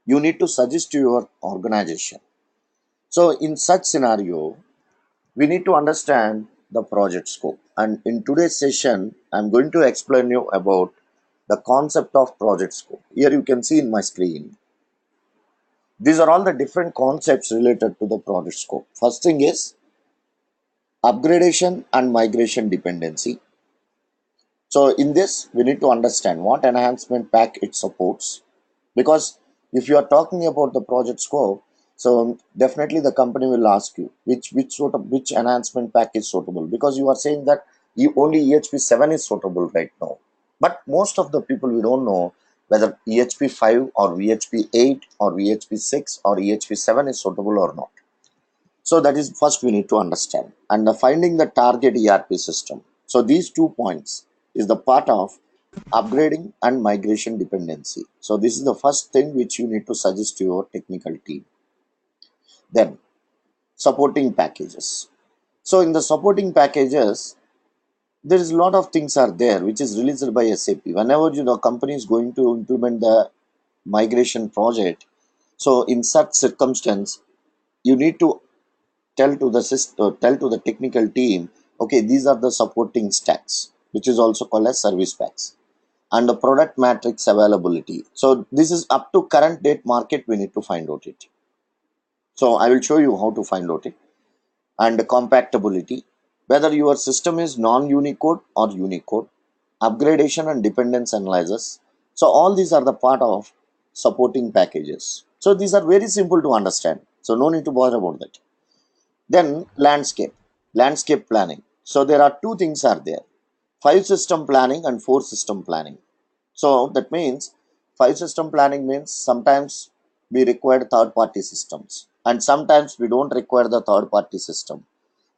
you need to suggest to your organization. So in such scenario, we need to understand the project scope. And in today's session, I'm going to explain you about the concept of project scope. Here you can see in my screen. These are all the different concepts related to the project scope. First thing is upgradation and migration dependency. So in this, we need to understand what enhancement pack it supports. Because if you are talking about the project scope, so definitely the company will ask you which enhancement pack is suitable, because you are saying that you only EHP 7 is suitable right now. But most of the people, we don't know whether EHP 5 or VHP 8 or VHP 6 or EHP 7 is suitable or not. So that is first we need to understand. And finding the target ERP system. So these 2 points is the part of upgrading and migration dependency. So this is the first thing which you need to suggest to your technical team. Then supporting packages. So in the supporting packages, there is a lot of things are there which is released by SAP. Whenever company is going to implement the migration project, so in such circumstance, you need to tell to the technical team, okay, these are the supporting stacks, which is also called as service packs, and the product matrix availability. So this is up to current date market, we need to find out it. So I will show you how to find out it. And the compatibility, whether your system is non-Unicode or Unicode, upgradation and dependence analysis. So all these are the part of supporting packages. So these are very simple to understand. So no need to bother about that. Then landscape planning. So there are two things are there: 5 system planning and 4 system planning. So that means 5 system planning means sometimes we require third party systems and sometimes we don't require the third party system.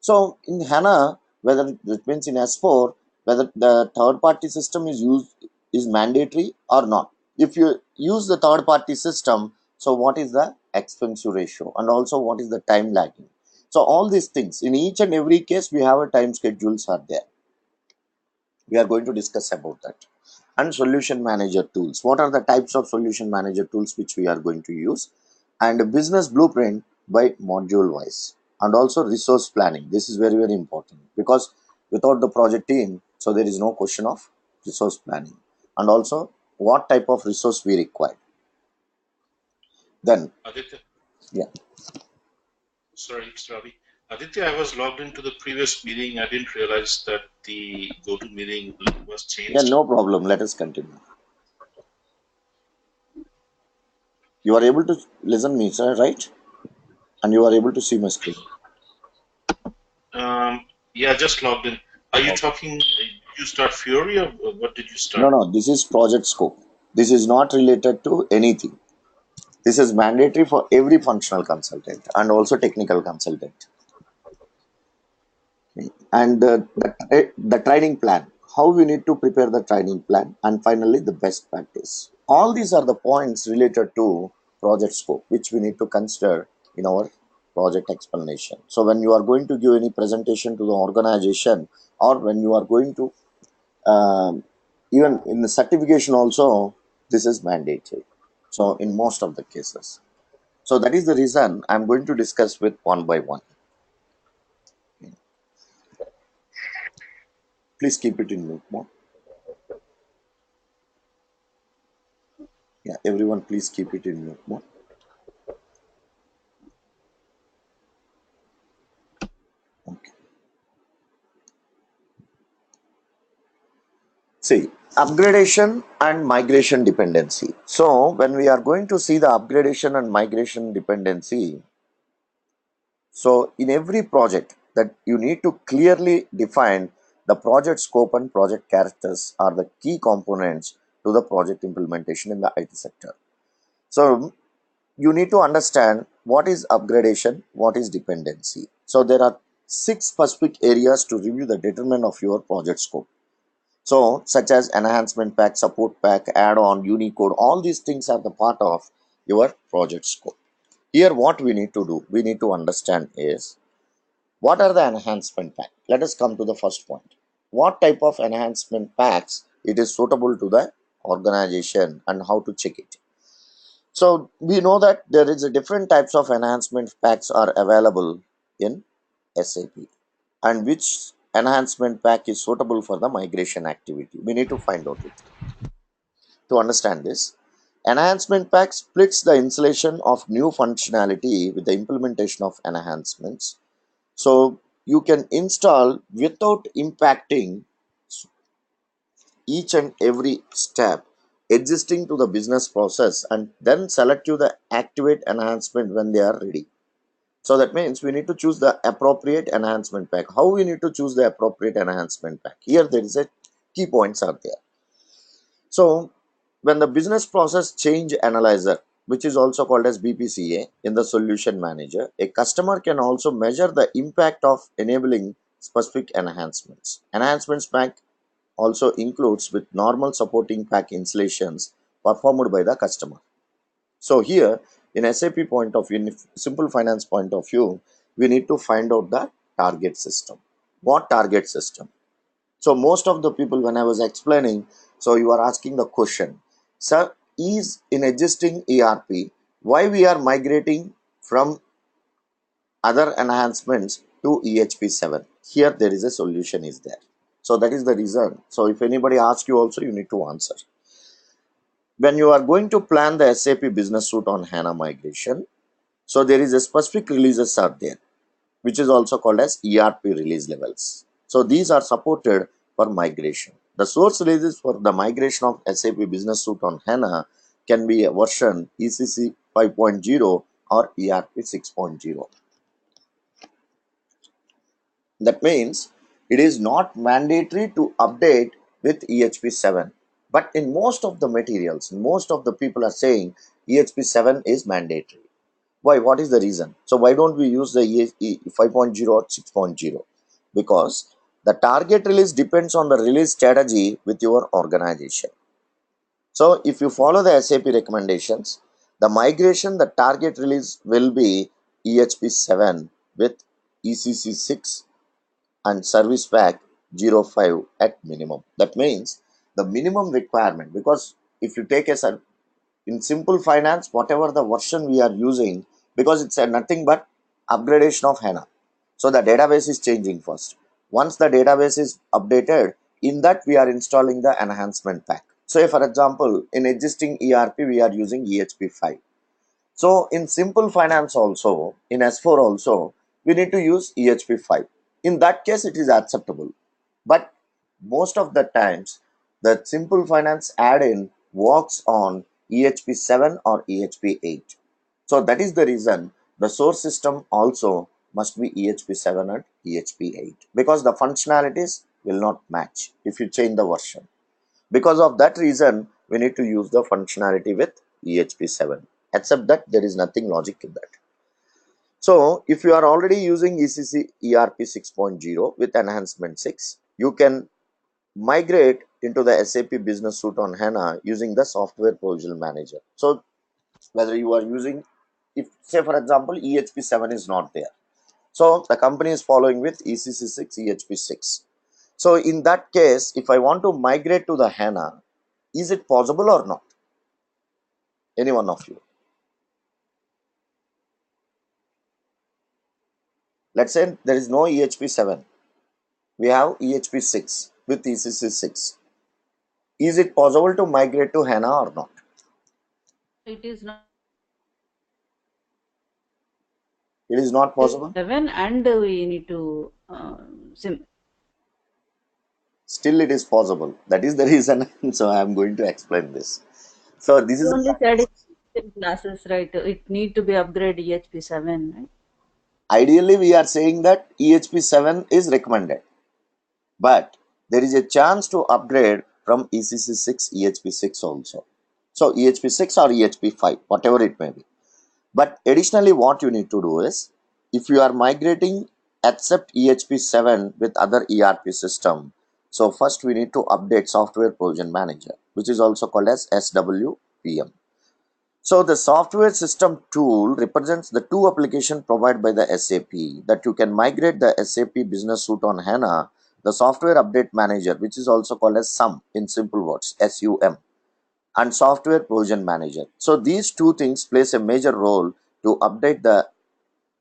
So in HANA, whether that means in S4, whether the third party system is used is mandatory or not. If you use the third party system, so what is the expense ratio and also what is the time lagging? So all these things in each and every case we have a time schedules are there. We are going to discuss about that. And solution manager tools. What are the types of solution manager tools which we are going to use? And business blueprint by module wise. And also resource planning. This is very, very important, because without the project team, so there is no question of resource planning. And also what type of resource we require. Then, Aditya, yeah. sorry, Mr. Ravi. Aditya, I was logged into the previous meeting. I didn't realize that the go-to meeting link was Yeah, changed. no problem. Let us continue. You are able to listen me, sir, right? And you are able to see my screen. Yeah, just logged in. Are you Okay. talking? Did you start Fury or what did you No, start? no, this is project scope. This is not related to anything. This is mandatory for every functional consultant and also technical consultant. And the training plan, how we need to prepare the training plan, and finally the best practice. All these are the points related to project scope, which we need to consider in our project explanation. So when you are going to give any presentation to the organization, or when you are going to um, even in the certification also, this is mandatory. So in most of the cases. So that is the reason I'm going to discuss with one by one. Please keep it in mute mode. Yeah, everyone, please keep it in mute mode. Okay. See, upgradation and migration dependency. So when we are going to see the upgradation and migration dependency, so in every project that you need to clearly define the project scope and project characters are the key components to the project implementation in the IT sector. So you need to understand what is upgradation, what is dependency. So there are 6 specific areas to review the determinant of your project scope. So such as enhancement pack, support pack, add-on, Unicode, all these things are the part of your project scope. Here what we need to do, we need to understand is what are the enhancement pack. Let us come to the first point. What type of enhancement packs it is suitable to the organization and how to check it. So we know that there is a different types of enhancement packs are available in SAP, and which enhancement pack is suitable for the migration activity. We need to find out it. To understand this, enhancement pack splits the installation of new functionality with the implementation of enhancements. So you can install without impacting each and every step existing to the business process, and then select you the activate enhancement when they are ready. So that means we need to choose the appropriate enhancement pack. How we need to choose the appropriate enhancement pack? Here there is a key points are there. So when the business process change analyzer, which is also called as BPCA in the solution manager, a customer can also measure the impact of enabling specific enhancements. Enhancements pack also includes with normal supporting pack installations performed by the customer. So here in SAP point of view, in simple finance point of view, we need to find out the target system. What target system? So most of the people when I was explaining, so you are asking the question, sir, is in existing ERP, why we are migrating from other enhancements to EHP7? Here there is a solution is there. So that is the reason. So if anybody asks you also, you need to answer. When you are going to plan the SAP Business Suite on HANA migration, so there is a specific releases are there, which is also called as ERP release levels. So these are supported for migration. The source releases for the migration of SAP Business Suite on HANA can be a version ECC 5.0 or ERP 6.0. That means it is not mandatory to update with EHP7. But in most of the materials, most of the people are saying EHP7 is mandatory. Why? What is the reason? So why don't we use the 5.0 or 6.0? Because the target release depends on the release strategy with your organization. So if you follow the SAP recommendations, the migration, the target release will be EHP7 with ECC 6 and service pack 05 at minimum. That means the minimum requirement, because if you take a in simple finance, whatever the version we are using, because it's a nothing but upgradation of HANA. So the database is changing first. Once the database is updated, in that we are installing the enhancement pack. So for example, in existing ERP, we are using EHP5. So in simple finance also, in S4 also, we need to use EHP5. In that case, it is acceptable. But most of the times, the simple finance add-in works on EHP7 or EHP8. So that is the reason the source system also must be EHP7 and EHP8, because the functionalities will not match if you change the version. Because of that reason, we need to use the functionality with EHP7, except that there is nothing logic in that. So if you are already using ECC ERP 6.0 with enhancement 6, you can migrate into the SAP Business Suite on HANA using the software provision manager. So whether you are using, if say for example EHP7 is not there, so the company is following with ECC 6, EHP6. So in that case, if I want to migrate to the HANA, is it possible or not? Any one of you? Let's say there is no EHP7. We have EHP6 with ECC 6. Is it possible to migrate to HANA or not? It is not It is not possible. 7, and we need to Still, it is possible. That is the reason. So I am going to explain this. So this you is only said in classes, right? It need to be upgrade EHP7, right? ideally we are saying that EHP7 is recommended, but there is a chance to upgrade from ECC 6 EHP6 also. So EHP6 or EHP5, whatever it may be. But additionally, what you need to do is, if you are migrating except EHP7 with other ERP system, so first we need to update software provision manager, which is also called as SWPM. So the software system tool represents the two applications provided by the SAP that you can migrate the SAP Business Suite on HANA, the software update manager, which is also called as SUM in simple words, SUM, and software provision manager. So these two things plays a major role to update the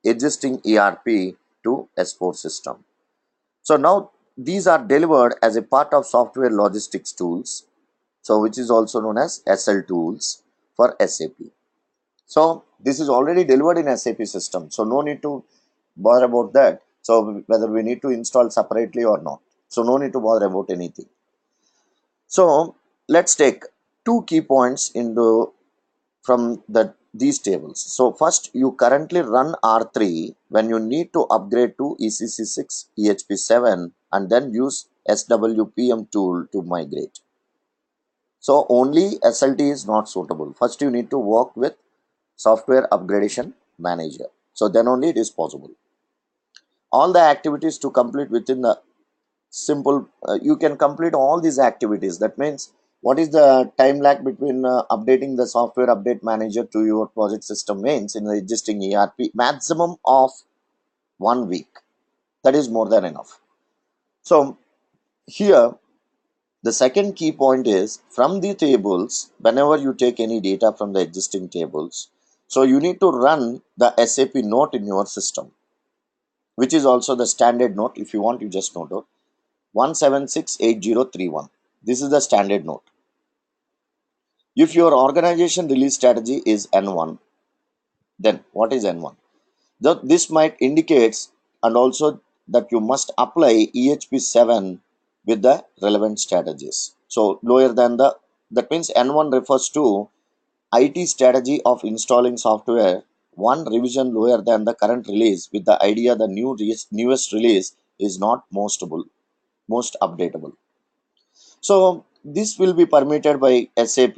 existing ERP to S4 system. So now these are delivered as a part of software logistics tools, so which is also known as SL tools for SAP. So this is already delivered in SAP system, so no need to bother about that. So whether we need to install separately or not, so no need to bother about anything. So let's take two key points into from these tables. So first, you currently run R3 when you need to upgrade to ECC6 EHP7 and then use SWPM tool to migrate. So only SLT is not suitable. First you need to work with software upgradation manager, so then only it is possible. All the activities to complete within the simple, you can complete all these activities. That means, what is the time lag between updating the software update manager to your project system means in the existing ERP? Maximum of 1 week. That is more than enough. So here the second key point is, from the tables, whenever you take any data from the existing tables, so you need to run the SAP note in your system, which is also the standard note. If you want, you just note out 1768031. This is the standard note. If your organization release strategy is N1, then what is N1? This might indicates and also that you must apply EHP7 with the relevant strategies. So lower than that means N1 refers to IT strategy of installing software one revision lower than the current release, with the idea the newest release is not most updatable. So this will be permitted by SAP.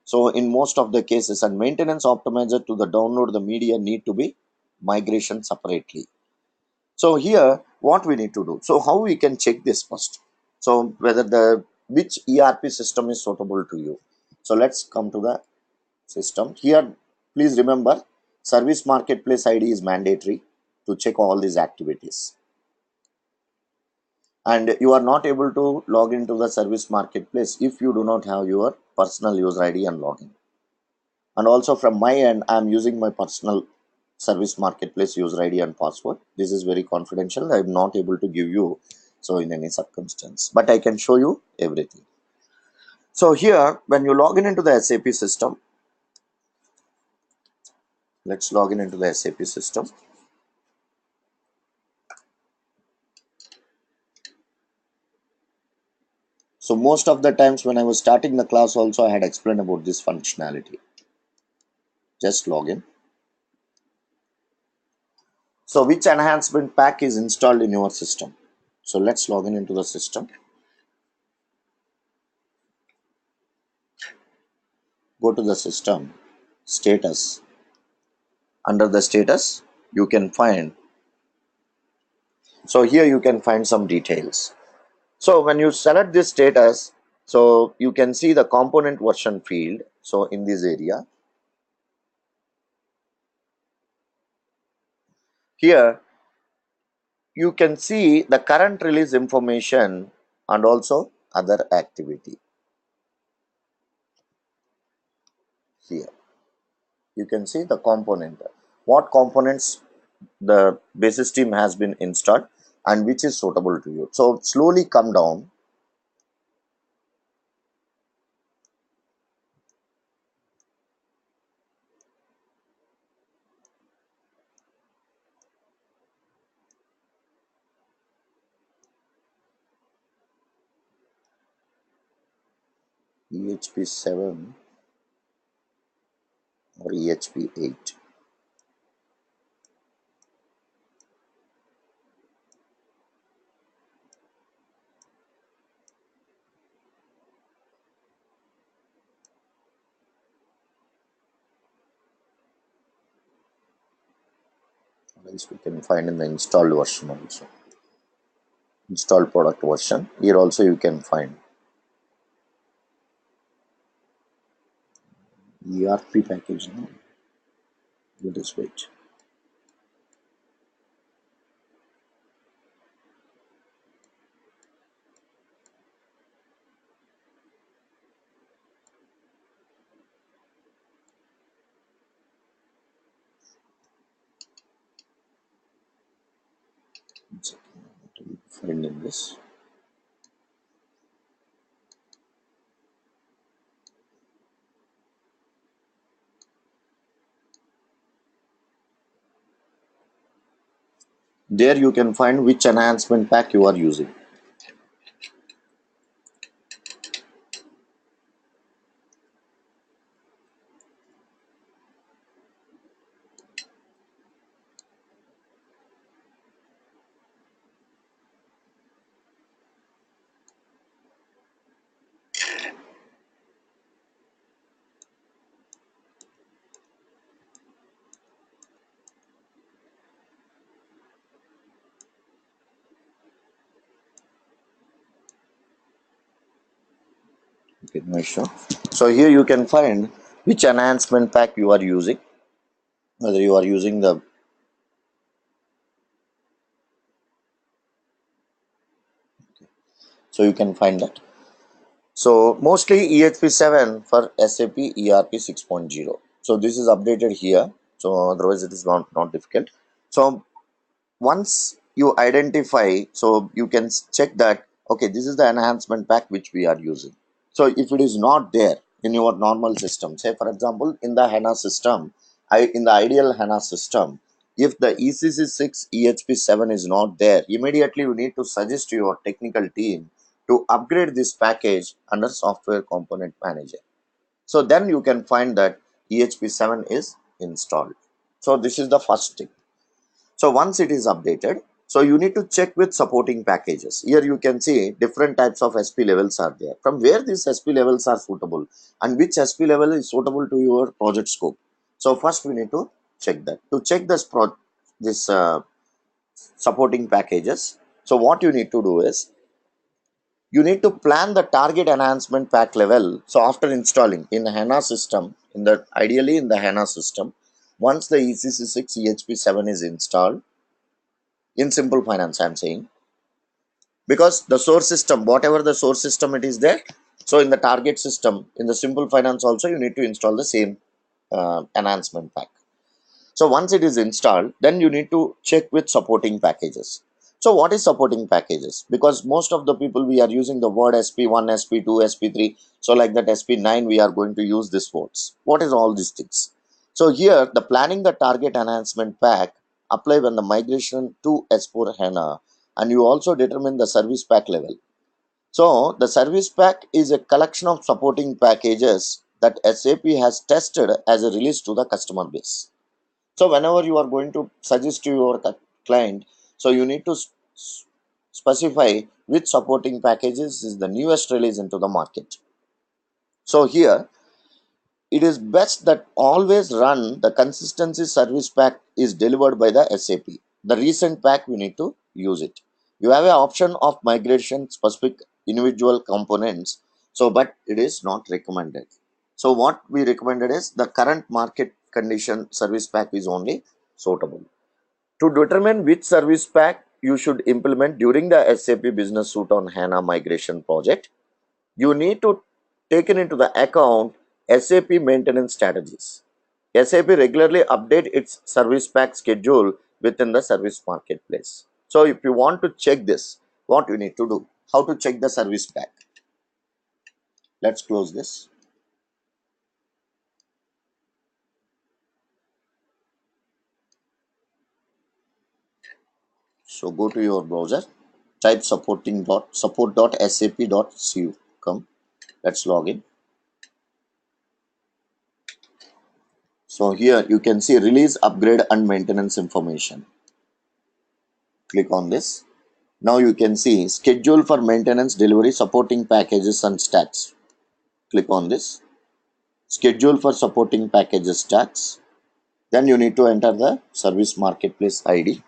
So in most of the cases, and maintenance optimizer to the download the media need to be migration separately. So here what we need to do. So how we can check this first? So whether the which ERP system is suitable to you. So let's come to the system. Here please remember, service marketplace ID is mandatory to check all these activities. And you are not able to log into the service marketplace if you do not have your personal user ID and login. And also from my end, I am using my personal service marketplace user ID and password. This is very confidential. I am not able to give you so in any circumstance, but I can show you everything. So here, when you log in into the SAP system, let's log in into the SAP system. So most of the times when I was starting the class also, I had explained about this functionality. Just log in. So which enhancement pack is installed in your system? So let's log in into the system. Go to the system, status. Under the status, you can find, so here you can find some details. So when you select this status, so you can see the component version field. So in this area, here you can see the current release information and also other activity. Here you can see the component, what components the basis team has been installed and which is suitable to you. So slowly come down. EHP7 or EHP8. Or else we can find in the installed version also. Installed product version. Here also you can find ERP package. No? Let us wait. find in this. There you can find which enhancement pack you are using. Okay, no issue. So here you can find which enhancement pack you are using, whether you are using the, so you can find that. So mostly EHP7 for SAP ERP 6.0. So this is updated here. So otherwise it is not difficult. So once you identify, so you can check that, okay, this is the enhancement pack which we are using. So if it is not there in your normal system, say for example in the HANA system, in the ideal HANA system, if the ECC6 EHP7 is not there, immediately you need to suggest to your technical team to upgrade this package under software component manager. So then you can find that EHP7 is installed. So this is the first thing. So once it is updated, so you need to check with supporting packages. Here you can see different types of SP levels are there. From where these SP levels are suitable and which SP level is suitable to your project scope. So first we need to check that. To check this supporting packages. So what you need to do is you need to plan the target enhancement pack level. So after installing in HANA system, ideally in the HANA system, once the ECC6 EHP7 is installed, in simple finance I'm saying, because the source system, whatever the source system it is there, so in the target system in the simple finance also you need to install the same enhancement pack. So once it is installed, then you need to check with supporting packages. So what is supporting packages? Because most of the people we are using the word SP1, SP2, SP3, so like that SP9 we are going to use these words. What is all these things? So here the planning the target enhancement pack apply when the migration to S4 HANA, and you also determine the service pack level. So the service pack is a collection of supporting packages that SAP has tested as a release to the customer base. So whenever you are going to suggest to your client, so you need to specify which supporting packages is the newest release into the market. So here it is best that always run the consistency service pack is delivered by the SAP. The recent pack we need to use it. You have an option of migration specific individual components, so but it is not recommended. So what we recommended is the current market condition service pack is only suitable. To determine which service pack you should implement during the SAP Business Suite on HANA migration project, you need to take into the account SAP maintenance strategies. SAP regularly update its service pack schedule within the service marketplace. So if you want to check this, what you need to do? How to check the service pack? Let's close this. So go to your browser, type support.sap.cu. Come, let's log in. So here you can see release, upgrade and maintenance information. Click on this. Now you can see schedule for maintenance delivery supporting packages and stats. Click on this. Schedule for supporting packages stats. Then you need to enter the service marketplace ID.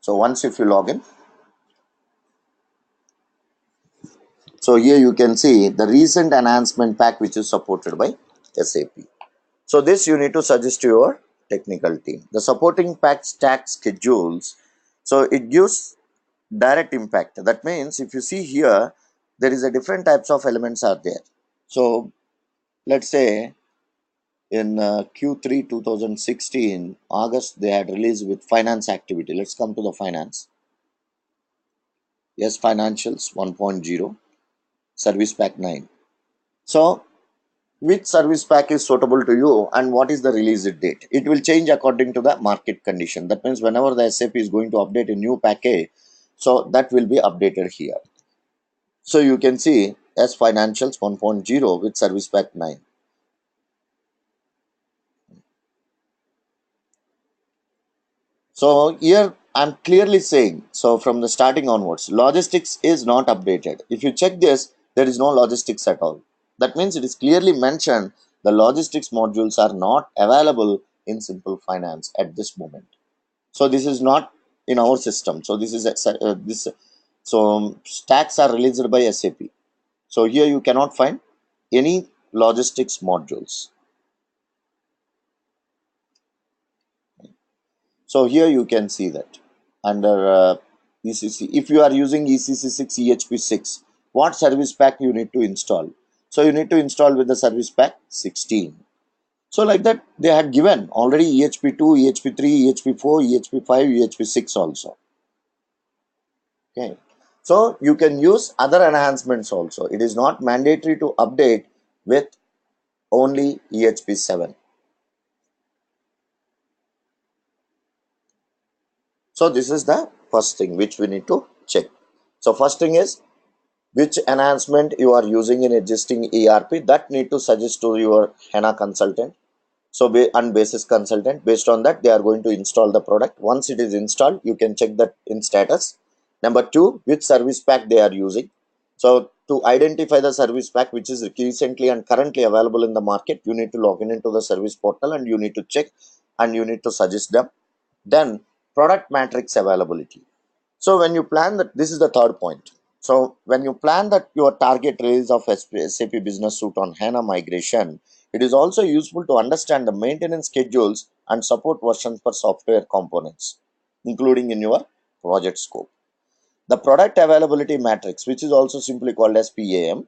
So once if you log in, So here you can see the recent enhancement pack which is supported by SAP. So this you need to suggest to your technical team. The supporting pack stack schedules, so it gives direct impact. That means if you see here, there is a different types of elements are there. So let's say in Q3 2016 August they had released with finance activity. Let's come to the finance. Yes, financials 1.0, service pack 9. So which service pack is suitable to you and what is the release date? It will change according to the market condition. That means whenever the SAP is going to update a new package, so that will be updated here. So you can see as financials 1.0 with service pack 9. So here I'm clearly saying, so from the starting onwards, logistics is not updated. If you check this, there is no logistics at all. That means it is clearly mentioned the logistics modules are not available in simple finance at this moment. So this is not in our system. So this is this. So stacks are released by SAP. So here you cannot find any logistics modules. So here you can see that under ECC, if you are using ECC6 EHP6, what service pack you need to install? So you need to install with the service pack 16. So like that they had given already EHP2, EHP3, EHP4, EHP5, EHP6 also. Okay. So you can use other enhancements also. It is not mandatory to update with only EHP7. So this is the first thing which we need to check. So first thing is which enhancement you are using in existing ERP, that need to suggest to your HANA consultant. So and basis consultant, based on that they are going to install the product. Once it is installed, you can check that in status. Number two, which service pack they are using. So to identify the service pack which is recently and currently available in the market, you need to log in into the service portal and you need to check and you need to suggest them. Then product matrix availability. So when you plan that, this is the third point. So when you plan that your target release of SAP Business Suite on HANA migration, it is also useful to understand the maintenance schedules and support versions for software components, including in your project scope. The product availability matrix, which is also simply called as PAM,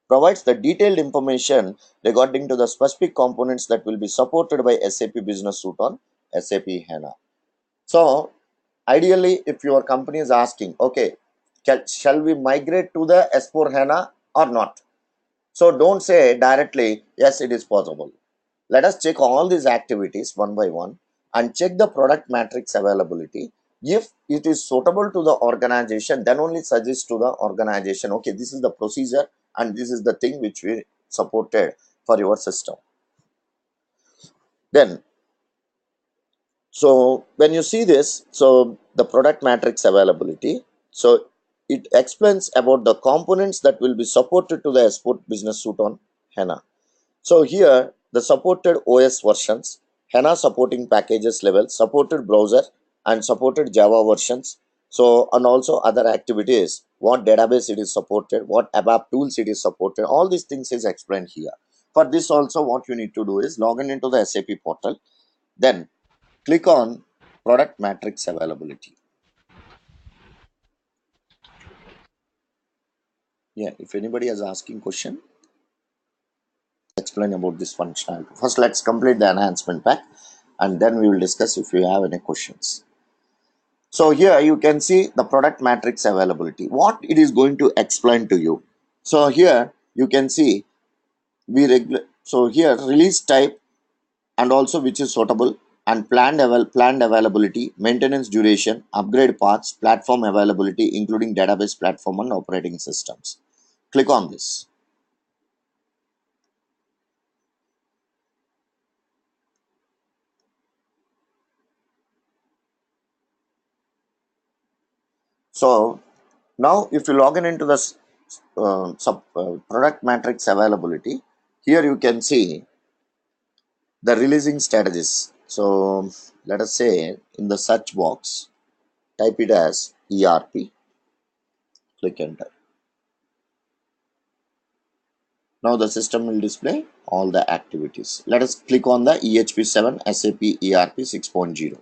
provides the detailed information regarding to the specific components that will be supported by SAP Business Suite on SAP HANA. So ideally, if your company is asking, okay, shall we migrate to the S4HANA or not? So don't say directly, yes, it is possible. Let us check all these activities one by one and check the product matrix availability. If it is suitable to the organization, then only suggest to the organization, okay, this is the procedure and this is the thing which we supported for your system. Then so when you see this, so the product matrix availability, so it explains about the components that will be supported to the S4 Business Suite on HANA. So here the supported OS versions, HANA supporting packages level, supported browser and supported Java versions. So and also other activities, what database it is supported, what ABAP tools it is supported, all these things is explained here. For this also what you need to do is log in into the SAP portal, then click on product matrix availability. Yeah, if anybody is asking question, explain about this functionality. First, let's complete the enhancement pack and then we will discuss if you have any questions. So here you can see the product matrix availability, what it is going to explain to you. So here you can see so here release type and also which is suitable and planned availability, maintenance duration, upgrade paths, platform availability including database platform and operating systems. Click on this. So now if you log in into this product matrix availability, here you can see the releasing strategies. So let us say in the search box, type it as ERP, click enter. Now the system will display all the activities. Let us click on the EHP7 SAP ERP 6.0.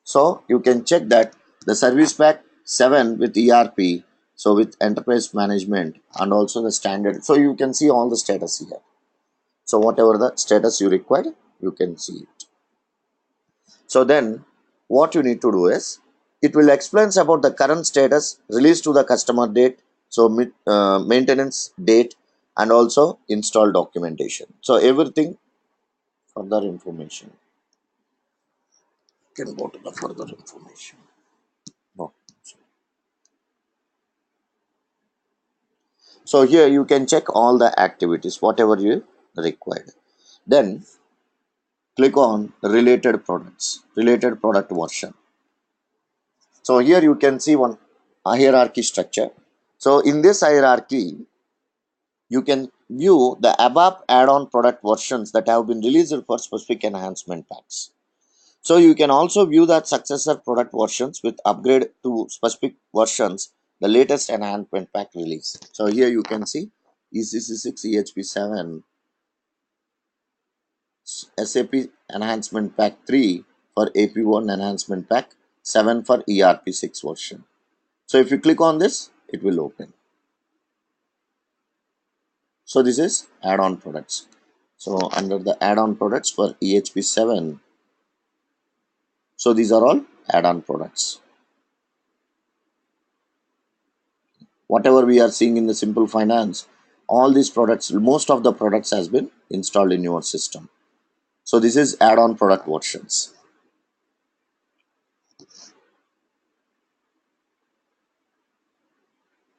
So you can check that the service pack 7 with ERP, so with enterprise management and also the standard. So you can see all the status here. So whatever the status you require, you can see it. So then what you need to do is, it will explains about the current status, release to the customer date, so maintenance date, and also install documentation. So everything, further information. You can go to the further information. No. So here you can check all the activities, whatever you required. Then click on related products, related product version. So here you can see one hierarchy structure. So in this hierarchy, you can view the above add-on product versions that have been released for specific enhancement packs. So you can also view that successor product versions with upgrade to specific versions, the latest enhancement pack release. So here you can see ECC6 EHP7 SAP enhancement pack 3 for AP1 enhancement pack 7 for ERP6 version. So if you click on this, it will open. So this is add-on products. So under the add-on products for EHP7, so these are all add-on products. Whatever we are seeing in the simple finance, all these products, most of the products has been installed in your system. So this is add-on product versions.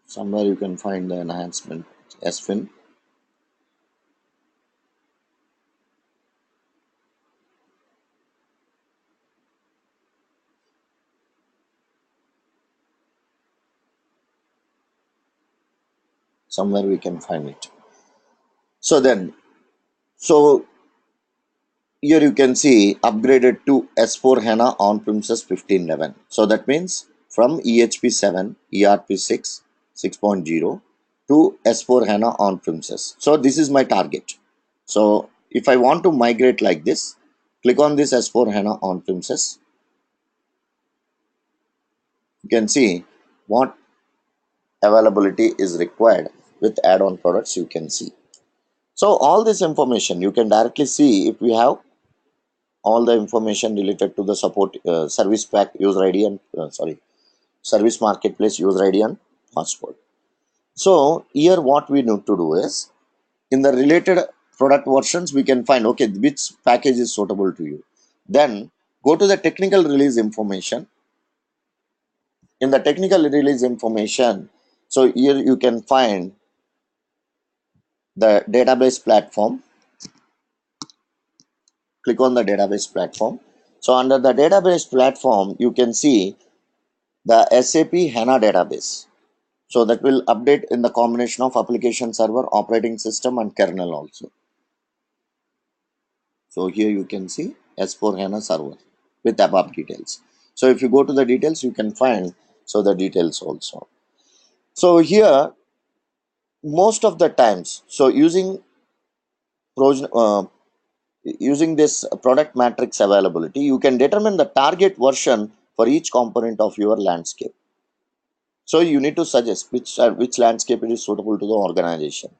Somewhere you can find the enhancement SFIN. Somewhere we can find it. So then, so here you can see upgraded to S4HANA on-premises 15.11. So that means from EHP7, ERP6, 6.0 to S4HANA on-premises. So this is my target. So if I want to migrate like this, click on this S4HANA on-premises. You can see what availability is required with add-on products you can see. So all this information you can directly see if we have all the information related to the support service pack user ID and service marketplace user ID and password. So here what we need to do is, in the related product versions we can find okay which package is suitable to you. Then go to the technical release information. In the technical release information, so here you can find the database platform. Click on the database platform. So under the database platform you can see the SAP HANA database. So that will update in the combination of application server, operating system and kernel also. So here you can see S4HANA server with above details. So if you go to the details, you can find so the details also. So here most of the times, so using this product matrix availability, you can determine the target version for each component of your landscape. So you need to suggest which landscape it is suitable to the organization.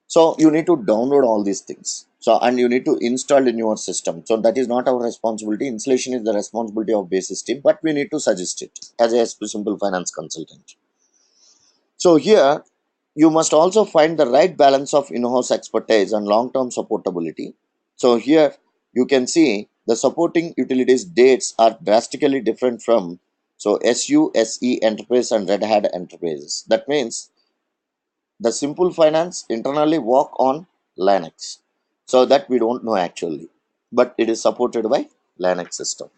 So you need to download all these things. So and you need to install in your system. So that is not our responsibility. Installation is the responsibility of basis team, but we need to suggest it as a simple finance consultant. So here you must also find the right balance of in-house expertise and long-term supportability. So here you can see the supporting utilities dates are drastically different from SE enterprise and Red Hat enterprises. That means the simple finance internally work on Linux. So that we don't know actually, but it is supported by Linux system.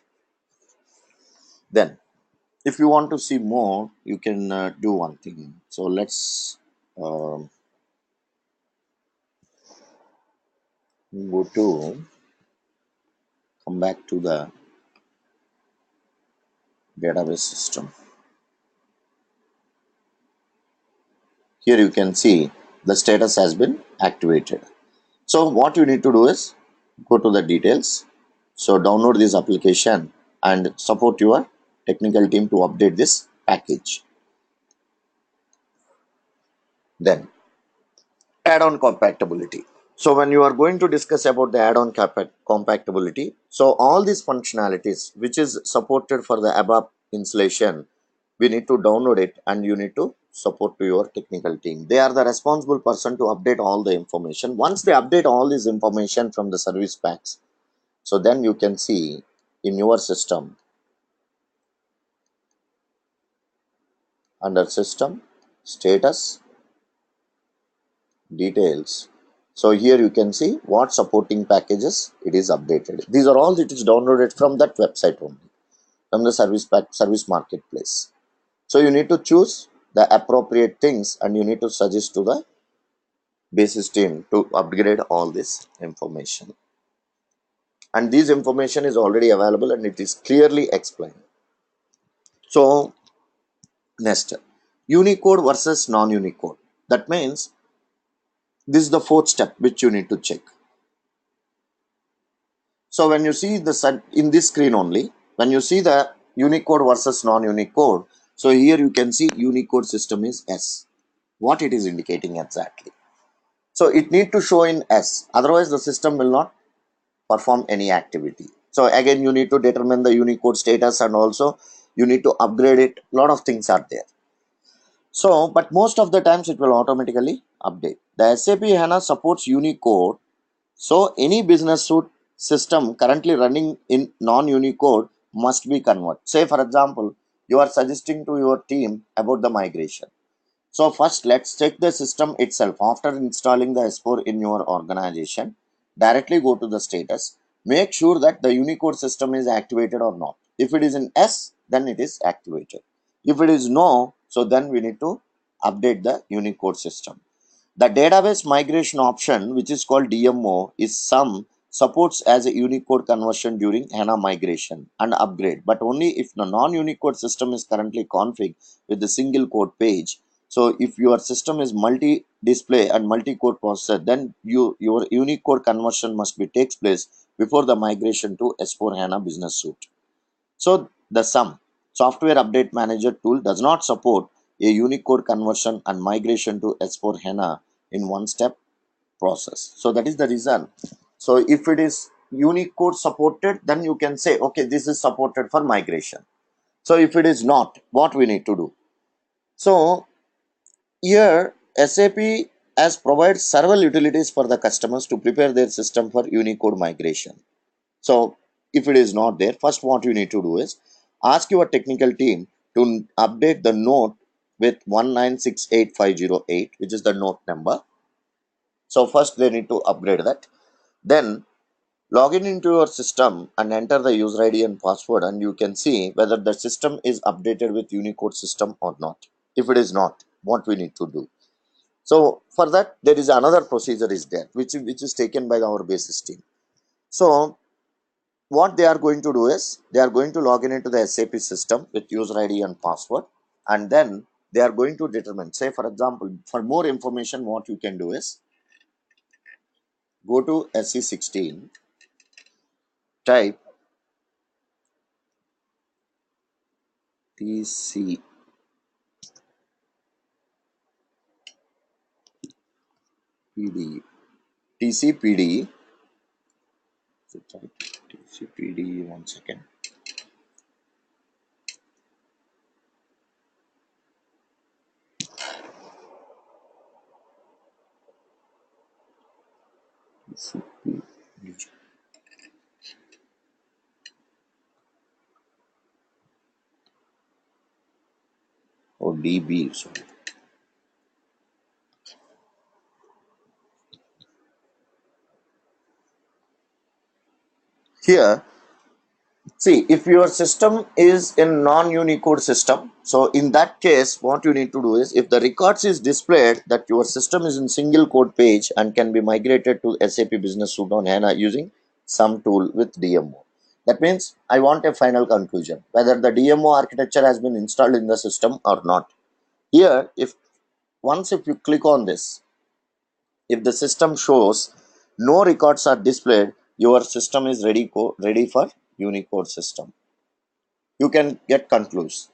Then if you want to see more, you can do one thing. So let's um, come back to the database system. Here you can see the status has been activated. So what you need to do is go to the details. So download this application and support your technical team to update this package. Then add-on compatibility. So when you are going to discuss about the add-on compatibility, so all these functionalities which is supported for the above installation, we need to download it and you need to support to your technical team. They are the responsible person to update all the information. Once they update all this information from the service packs, so then you can see in your system under system status details. So here you can see what supporting packages it is updated. These are all it is downloaded from that website only, from the service marketplace. So you need to choose the appropriate things and you need to suggest to the basis team to upgrade all this information. And this information is already available and it is clearly explained. So next, Unicode versus non-Unicode. That means this is the fourth step which you need to check. So when you see the in this screen only, when you see the Unicode versus non-Unicode, so here you can see Unicode system is S. What it is indicating exactly? So it need to show in S, otherwise the system will not perform any activity. So again you need to determine the Unicode status and also you need to upgrade it. A lot of things are there. So but most of the times it will automatically update. The SAP HANA supports Unicode. So any business suite system currently running in non-Unicode must be converted. Say for example, you are suggesting to your team about the migration. So first let's check the system itself. After installing the S4 in your organization, directly go to the status. Make sure that the Unicode system is activated or not. If it is in S, then it is activated. If it is no, so then we need to update the Unicode system. The database migration option, which is called DMO, is some supports as a Unicode conversion during HANA migration and upgrade, but only if the non-Unicode system is currently configured with the single code page. So if your system is multi-display and multi-code processor, then your Unicode conversion must be takes place before the migration to S4HANA Business Suite. So the sum software update manager tool does not support a Unicode conversion and migration to S4 HANA in one step process. So that is the reason. So if it is Unicode supported, then you can say, okay, this is supported for migration. So if it is not, what we need to do? So here SAP has provided several utilities for the customers to prepare their system for Unicode migration. So if it is not there, first what you need to do is ask your technical team to update the note with 1968508, which is the note number. So first they need to upgrade that. Then log in into your system and enter the user ID and password and you can see whether the system is updated with Unicode system or not. If it is not, what we need to do? So for that there is another procedure is there which is taken by our basis team. So what they are going to do is they are going to log in into the SAP system with user ID and password, and then they are going to determine, say for example, for more information what you can do is go to SE16, type TCPD, TCPD, so type TCPD, one second, TCPD, or DB, sorry. Here see, if your system is in non-Unicode system, so in that case, what you need to do is, if the records is displayed that your system is in single code page and can be migrated to SAP Business Suite on HANA using some tool with DMO. That means I want a final conclusion, whether the DMO architecture has been installed in the system or not. Here, if once if you click on this, if the system shows no records are displayed, your system is ready for Unicode system. You can get concludes.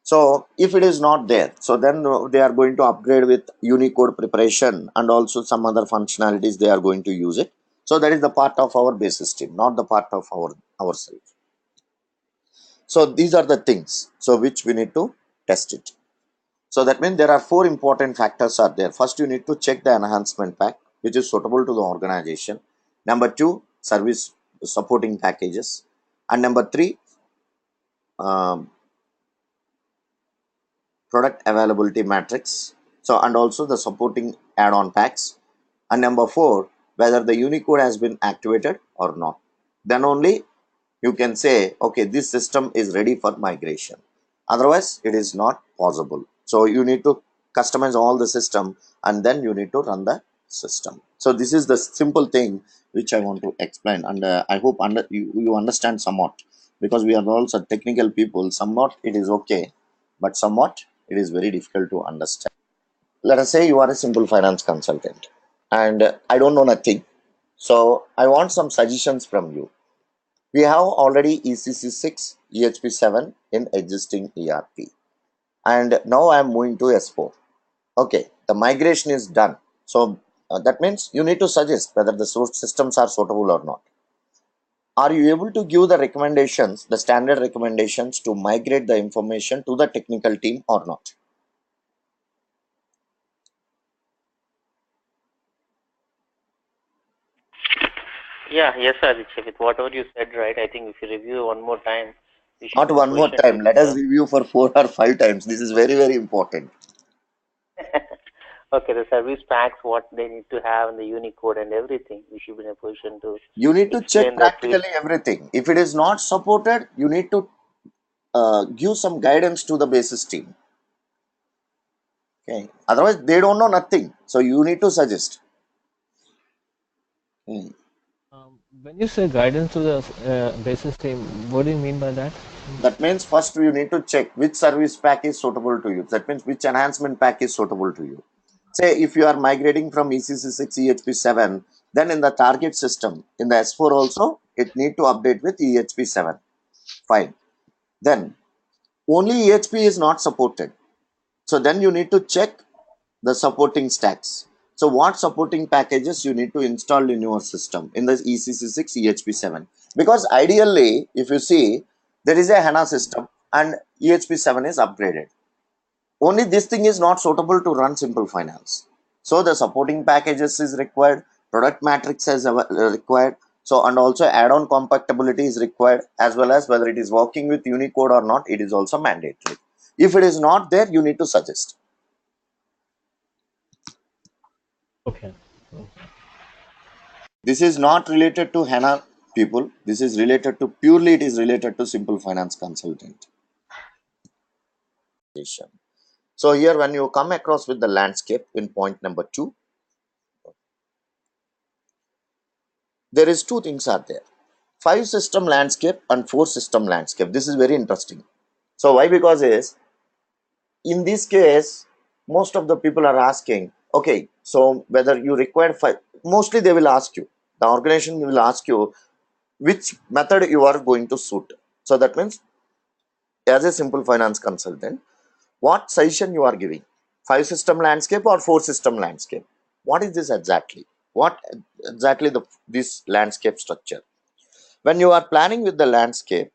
So if it is not there, so then they are going to upgrade with Unicode preparation and also some other functionalities they are going to use it. So that is the part of our base system, not the part of ourselves. So these are the things so which we need to test it. So that means there are four important factors are there. First, you need to check the enhancement pack which is suitable to the organization. Number two, service supporting packages, and number three, um, product availability matrix. So and also the supporting add-on packs, and number four, whether the Unicode has been activated or not. Then only you can say, okay, this system is ready for migration. Otherwise, it is not possible. So you need to customize all the system and then you need to run the system. So this is the simple thing which I want to explain, and I hope you understand somewhat, because we are also technical people. Somewhat it is okay, but somewhat it is very difficult to understand. Let us say you are a simple finance consultant and I don't know nothing. So I want some suggestions from you. We have already ECC6, EHP7 in existing ERP, and now I am moving to S4. Okay, the migration is done. So that means you need to suggest whether the source systems are suitable or not. Are you able to give the recommendations, the standard recommendations to migrate the information to the technical team or not? Yeah, yes, Aditya. With whatever you said, right? I think if you review one more time, we should Not be in a one more position to time. give Let us review for 4 or 5 times. This is very, very important. okay, the service packs, what they need to have in the Unicode and everything. We should be in a position to You need to check explain that to practically everything. If it is not supported, you need to give some guidance to the basis team. Okay. Otherwise, they don't know nothing. So you need to suggest. Hmm. When you say guidance to the basis team, what do you mean by that? That means first you need to check which service pack is suitable to you. That means which enhancement pack is suitable to you. Say if you are migrating from ECC6 EHP7, then in the target system, in the S4 also, it need to update with EHP7. Fine. Then only EHP is not supported. So then you need to check the supporting stacks. So what supporting packages you need to install in your system in the ECC6 EHP7? Because ideally, if you see, there is a HANA system and EHP7 is upgraded. Only this thing is not suitable to run simple finance. So the supporting packages is required, product matrix is required. So and also add-on compatibility is required, as well as whether it is working with Unicode or not, it is also mandatory. If it is not there, you need to suggest. Okay. This is not related to HANA people. This is related to purely it is related to simple finance consultant. So here when you come across with the landscape in point number 2, there is two things are there. 5 system landscape and 4 system landscape. This is very interesting. So why? Because is in this case, most of the people are asking, okay, so whether you require 5, mostly they will ask you, the organization will ask you which method you are going to suit. So that means as a simple finance consultant, what suggestion you are giving? 5 system landscape or 4 system landscape? What is this exactly? What exactly this landscape structure? When you are planning with the landscape,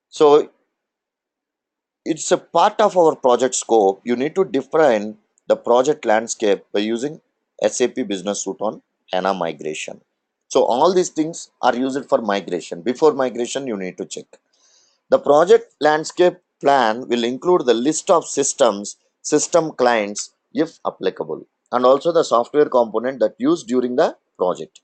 so it's a part of our project scope. You need to define the project landscape by using SAP Business Suite on HANA migration. So all these things are used for migration. Before migration, you need to check. The project landscape plan will include the list of systems, system clients if applicable, and also the software component that used during the project.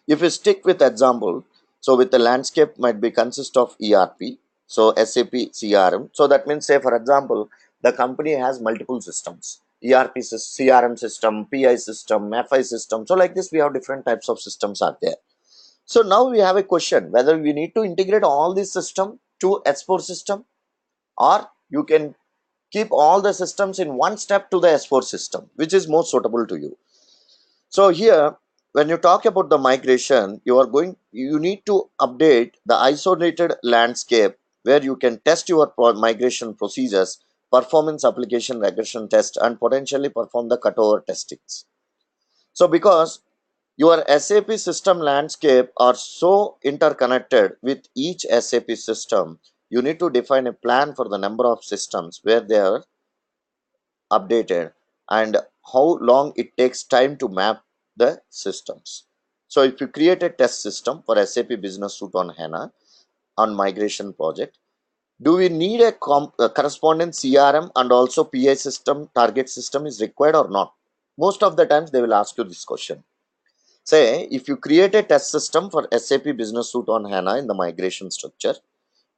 If you stick with example, so with the landscape might be consist of ERP, so SAP CRM. So that means say for example, the company has multiple systems, ERP CRM system, PI system, FI system. So like this, we have different types of systems are there. So now we have a question whether we need to integrate all this system to S4 system, or you can keep all the systems in one step to the S4 system, which is most suitable to you. So here, when you talk about the migration, you need to update the isolated landscape where you can test your migration procedures, performance application regression test, and potentially perform the cutover testings. So because your SAP system landscape are so interconnected with each SAP system, you need to define a plan for the number of systems where they are updated and how long it takes time to map the systems. So if you create a test system for SAP Business Suite on HANA on migration project, do we need a corresponding CRM and also PI system, target system is required or not? Most of the times they will ask you this question. Say, if you create a test system for SAP Business Suite on HANA in the migration structure,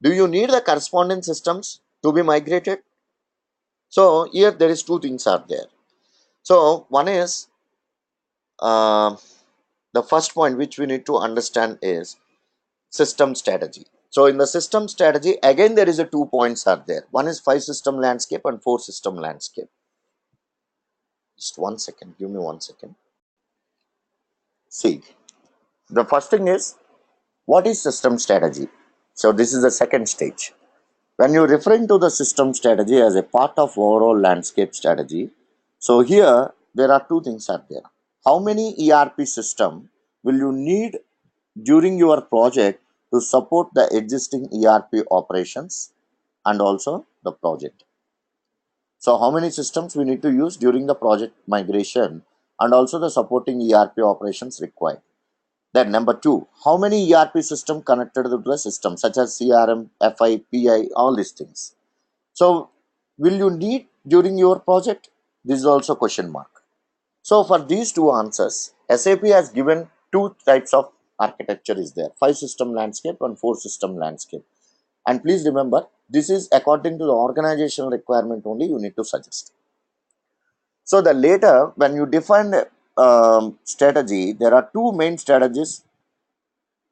do you need the corresponding systems to be migrated? So here there is two things are there. So one is uh, the first point which we need to understand is system strategy. So in the system strategy, again there is a 2 points are there. One is 5 system landscape and 4 system landscape. Just 1 second, give me 1 second. See, the first thing is, what is system strategy? So this is the second stage. When you're referring to the system strategy as a part of overall landscape strategy, so here there are two things are there. How many ERP system will you need during your project to support the existing ERP operations and also the project? So how many systems we need to use during the project migration and also the supporting ERP operations required? Then number two, how many ERP system connected to the system such as CRM, FI, PI, all these things. So will you need during your project? This is also question mark. So for these two answers, SAP has given two types of architecture is there, 5 system landscape and 4 system landscape. And please remember, this is according to the organizational requirement only you need to suggest. So the later, when you define the strategy, there are two main strategies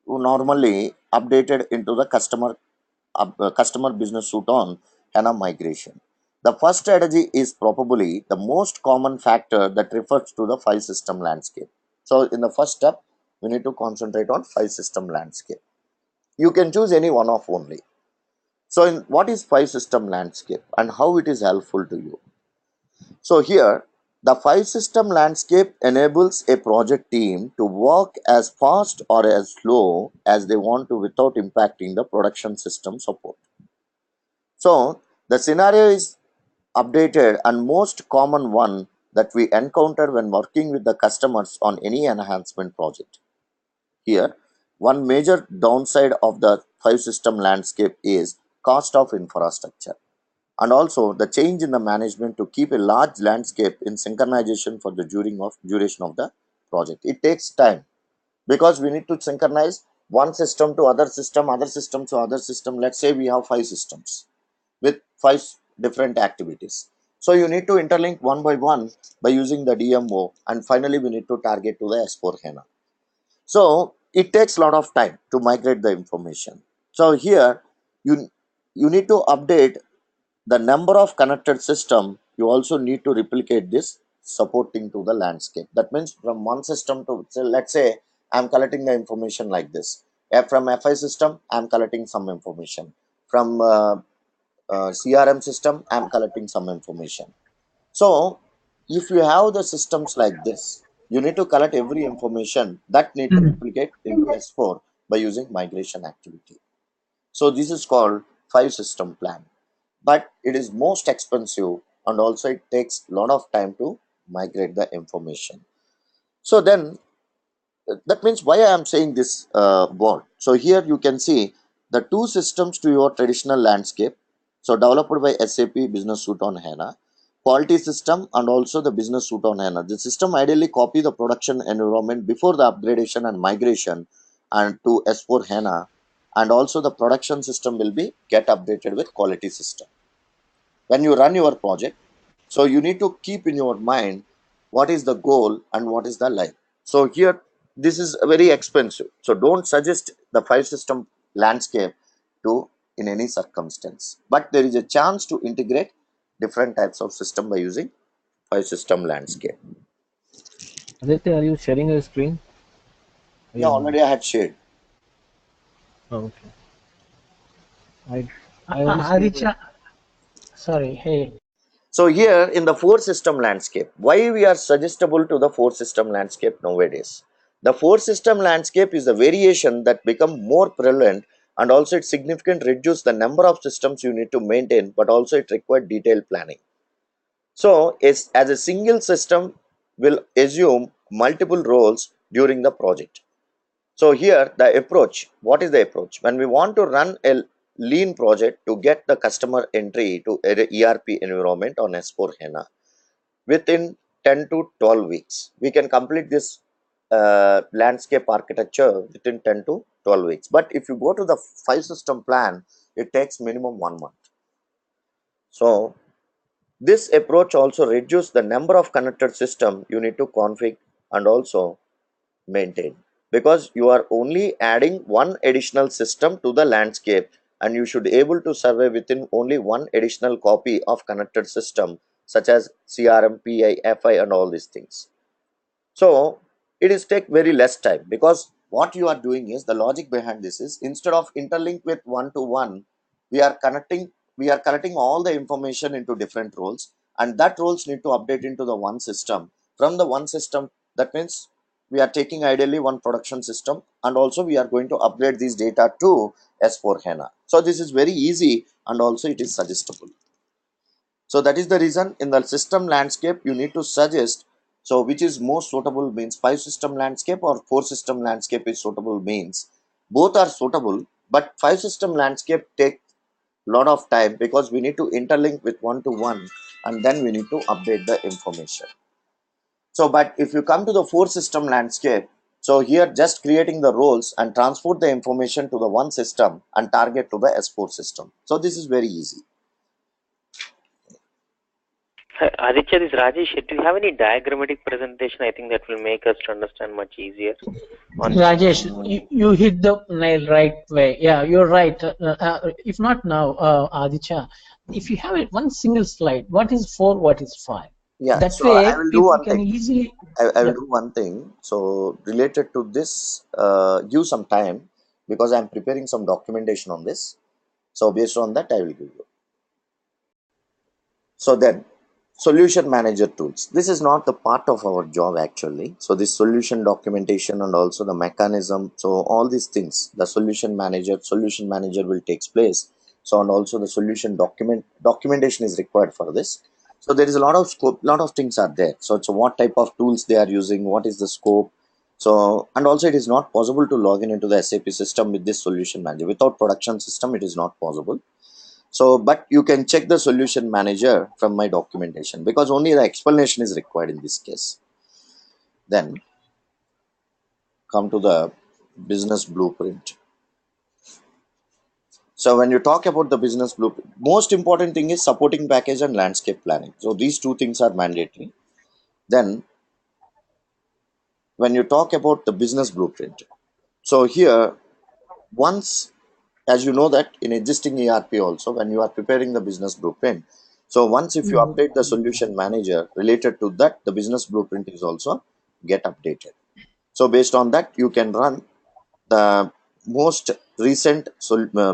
normally updated into the customer business suite on HANA migration. The first strategy is probably the most common factor that refers to the 5 system landscape. So in the first step, we need to concentrate on 5 system landscape. You can choose any one of only. So what is 5 system landscape and how it is helpful to you? So here, the 5 system landscape enables a project team to work as fast or as slow as they want to without impacting the production system support. So the scenario is updated and most common one that we encounter when working with the customers on any enhancement project. Here, one major downside of the 5 system landscape is cost of infrastructure and also the change in the management to keep a large landscape in synchronization for the duration of the project. It takes time because we need to synchronize one system to other system to other system. Let's say we have 5 systems with 5 different activities. So you need to interlink one by using the DMO, and finally we need to target to the S4HANA. So it takes a lot of time to migrate the information. So here you need to update the number of connected system. You also need to replicate this supporting to the landscape. That means from one system to, so let's say I'm collecting the information like this. From FI system, I'm collecting some information. From CRM system, I'm collecting some information. So if you have the systems like this, you need to collect every information that need to replicate into S4 by using migration activity. So this is called 5 system plan, but it is most expensive and also it takes a lot of time to migrate the information. So then that means why I am saying this word. So here you can see the two systems to your traditional landscape. So developed by SAP Business Suite on HANA, quality system and also the Business Suite on HANA. The system ideally copy the production environment before the upgradation and migration and to S4 HANA, and also the production system will be get updated with quality system. When you run your project, so you need to keep in your mind what is the goal and what is the life. So here this is very expensive, so don't suggest the 5 system landscape to in any circumstance, but there is a chance to integrate different types of system by using 5 system landscape. Aditya, are you sharing your screen? Yeah, already I had shared. Oh, okay. I only see the Aditya, sorry, hey. So here in the 4 system landscape, why we are suggestible to the 4 system landscape nowadays? The 4 system landscape is the variation that become more prevalent, and also it significantly reduce the number of systems you need to maintain, but also it require detailed planning. So as a single system will assume multiple roles during the project. So here the approach, what is the approach? When we want to run a lean project to get the customer entry to a ERP environment on S4HANA within 10 to 12 weeks, we can complete this landscape architecture within 10 to 12 weeks. But if you go to the 5 system plan, it takes minimum 1 month. So this approach also reduces the number of connected system you need to configure and also maintain, because you are only adding one additional system to the landscape, and you should able to survey within only one additional copy of connected system such as CRM, PI, FI and all these things. So it is take very less time, because what you are doing is the logic behind this is, instead of interlink with one to one, we are connecting all the information into different roles, and that roles need to update into the one system. From the one system, that means we are taking ideally one production system, and also we are going to upgrade these data to S4HANA. So this is very easy, and also it is suggestible. So that is the reason in the system landscape you need to suggest. So which is most suitable means 5 system landscape or 4 system landscape is suitable means, both are suitable, but 5 system landscape take lot of time, because we need to interlink with one to one, and then we need to update the information. So but if you come to the 4 system landscape, so here just creating the roles and transport the information to the one system and target to the S4 system. So this is very easy. Aditya, this Rajesh, do you have any diagrammatic presentation? I think that will make us to understand much easier. Rajesh, you hit the nail right way. Yeah, you're right. If not now, Aditya, if you have one single slide, what is 4, what is 5? Yeah, That so I way, will do people one can thing. easily. I will Yep. do one thing. So related to this, give some time, because I'm preparing some documentation on this. So based on that, I will give you. So then, solution manager tools. This is not the part of our job actually. So this solution documentation and also the mechanism. So all these things, the solution manager will takes place. So and also the solution documentation is required for this. So there is a lot of scope, lot of things are there. So it's what type of tools they are using, what is the scope. So and also it is not possible to log in into the SAP system with this solution manager. Without production system, it is not possible. So, but you can check the solution manager from my documentation, because only the explanation is required in this case. Then come to the business blueprint. So when you talk about the business blueprint, most important thing is supporting package and landscape planning. So these two things are mandatory. Then when you talk about the business blueprint, so here once, as you know that in existing ERP also, when you are preparing the business blueprint, so once if you update the solution manager related to that, the business blueprint is also get updated. So based on that, you can run the most recent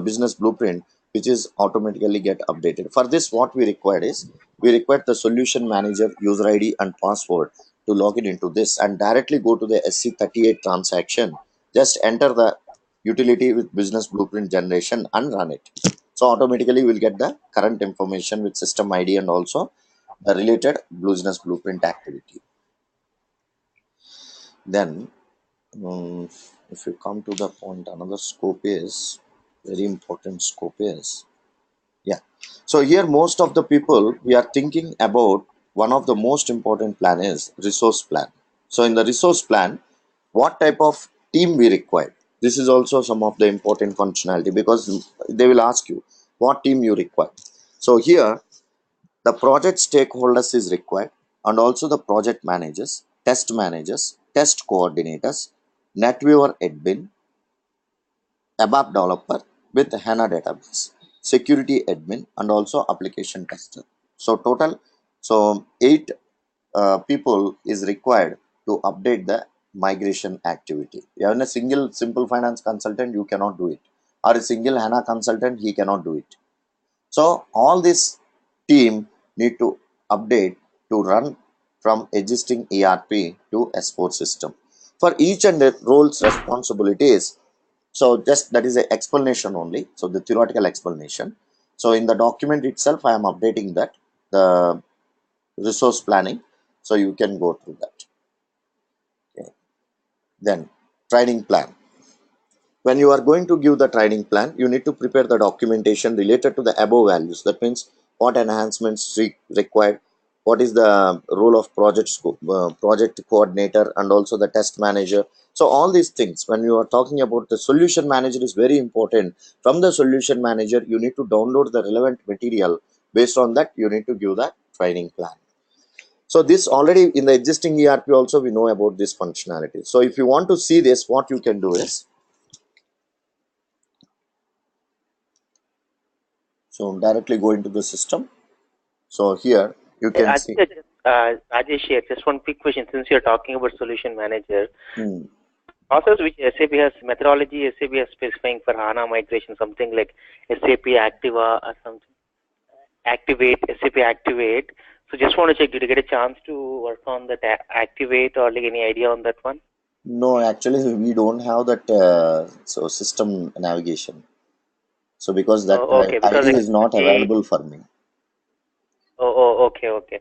business blueprint, which is automatically get updated. For this, what we required is, we require the solution manager user ID and password to log in into this, and directly go to the SC38 transaction. Just enter the utility with business blueprint generation and run it. So automatically we'll get the current information with system ID and also the related business blueprint activity. Then if you come to the point, another scope is very important scope is, yeah. So here most of the people, we are thinking about one of the most important plan is resource plan. So in the resource plan, what type of team we require, this is also some of the important functionality, because they will ask you what team you require. So here the project stakeholders is required, and also the project managers, test coordinators, NetWeaver admin, ABAP developer with HANA database, security admin, and also application tester. So total, so 8 people is required to update the migration activity. Even a single simple finance consultant, you cannot do it, or a single HANA consultant, he cannot do it. So all this team need to update to run from existing ERP to S4 system. For each and the roles responsibilities, so just that is a explanation only. So the theoretical explanation. So in the document itself, I am updating that the resource planning. So you can go through that. Okay. Then training plan. When you are going to give the training plan, you need to prepare the documentation related to the above values. That means what enhancements required, what is the role of project coordinator, and also the test manager. So all these things, when you are talking about the solution manager, is very important. From the solution manager, you need to download the relevant material. Based on that, you need to give the training plan. So this already in the existing ERP also we know about this functionality. So if you want to see this, what you can do is, so directly go into the system. So here you can see. Rajesh here, just one quick question. Since you're talking about solution manager, Hmm. process which SAP has, methodology SAP has specifying for HANA migration, something like SAP Activa or something, Activate, SAP Activate. So just want to check, did you get a chance to work on that Activate, or like any idea on that one? No, actually we don't have that so system navigation. So because that Oh, okay, because ID is not actually, available for me. oh, okay.